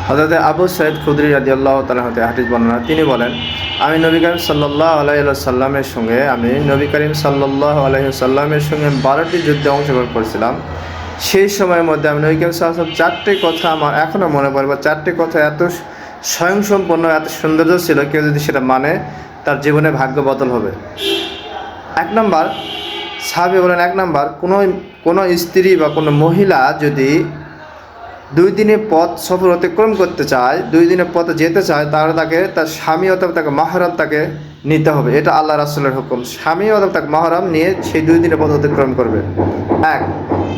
হযরত আবু সাঈদ খুদরি রাদিয়াল্লাহু তাআলা হতে হাদিস বর্ণনা, তিনি বলেন, আমি নবী করিম সাল্লাল্লাহু আলাইহি ওয়াসাল্লামের সঙ্গে 12টি যুদ্ধে অংশগ্রহণ করেছিলাম। সেই সময়ের মধ্যে আমি নবী করিম সাল্লাল্লাহু আলাইহি ওয়াসাল্লাম 4টি কথা আমার এখনও মনে পড়ে, বা 4টি কথা এত স্বয়ংসম্পন্ন, এত সৌন্দর্য ছিল, কেউ যদি সেটা মানে তার জীবনে ভাগ্য বদল হবে। 1 নম্বর, সাহাবী বলেন, 1 নম্বর, কোনো স্ত্রী বা কোনো মহিলা যদি 2 দিনের পথ সফর অতিক্রম করতে চায়, 2 দিনের পথে যেতে চায়, তাহলে তাকে তার স্বামী অথবা তাকে মাহরাম তাকে নিতে হবে। এটা আল্লাহ রাসূলের হুকুম। স্বামী অথবা তাকে মাহরাম নিয়ে সেই 2 দিনের পথ অতিক্রম করবে। 1।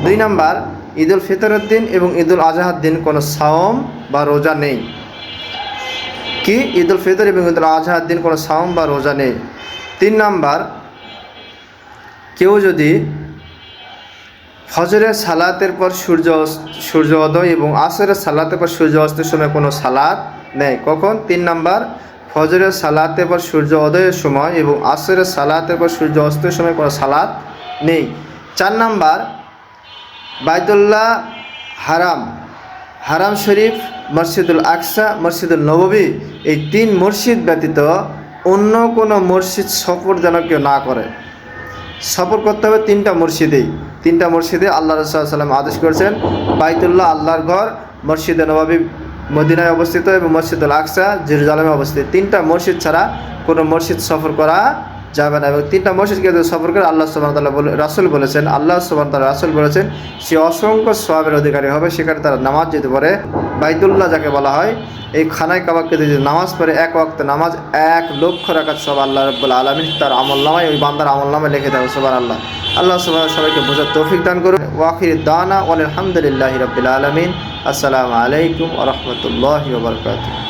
2 নম্বর, ঈদুল ফিতরের দিন এবং ঈদুল আজহার দিন কোনো সাওম বা রোজা নেই। কি? ঈদুল ফিতর এবং ঈদুল আজহার দিন কোনো সাওম বা রোজা নেই। 3 নম্বর, কেউ যদি ফজরের সালাতের পর সূর্য উদয় এবং আসরের সালাতের পর সূর্য অস্তের সময় কোনো সালাত নেই। কখন? 3 নম্বর, ফজরের সালাতের পর সূর্য উদয়ের সময় এবং আসরের সালাতের পর সূর্য অস্তের সময় কোনো সালাত নেই। 4 নম্বর, বাইতুল্লাহ হারাম শরীফ, মসজিদুল আকসা, মসজিদুল নববী, এই 3 মসজিদ ব্যতীত অন্য কোনো মসজিদ সফর যেন কেউ না করে। সফর করতে হবে 3টা মসজিদেই। 3টা মসজিদে আল্লাহ রাসূল সাল্লাল্লাহু আলাইহি ওয়াসাল্লাম আদেশ করেছেন, বাইতুল্লাহ আল্লাহর ঘর, মসজিদে নববী মদিনায় অবস্থিত এবং মসজিদুল আকসা জেরুজালেমে অবস্থিত। 3টা মসজিদ ছাড়া কোনো মসজিদ সফর করা যাবে না। এবং 3টা মসজিদকে যদি সফর করে আল্লাহ সুবহানাহু ওয়া তাআলা রাসূল বলেছেন, আল্লাহ সুবহানাহু ওয়া তাআলা রাসূল বলেছেন, সে অসংখ্য সওয়াবের অধিকারী হবে। সেখানে তারা নামাজ যদি পড়ে, বাইতুল্লাহ যাকে বলা হয়, এই খানায় কাবাকে যদি নামাজ পড়ে, 1 ওয়াক্ত নামাজ 1 লক্ষ রাকাত সওয়াব আল্লাহ রাব্বুল আলামিন তার আমলনামায়, ওই বান্দার আমলনামায় লিখে দেন। সুবহানাল্লাহ। আল্লাহ সুবহানাহু সবাইকে বোঝার তৌফিক দান করুন। ওয়া আখিরু দাওয়ানা ওয়া আলহামদুলিল্লাহি রাব্বিল আলামিন। আসসালামু আলাইকুম ওয়া রাহমাতুল্লাহি ওয়া বারাকাতুহু।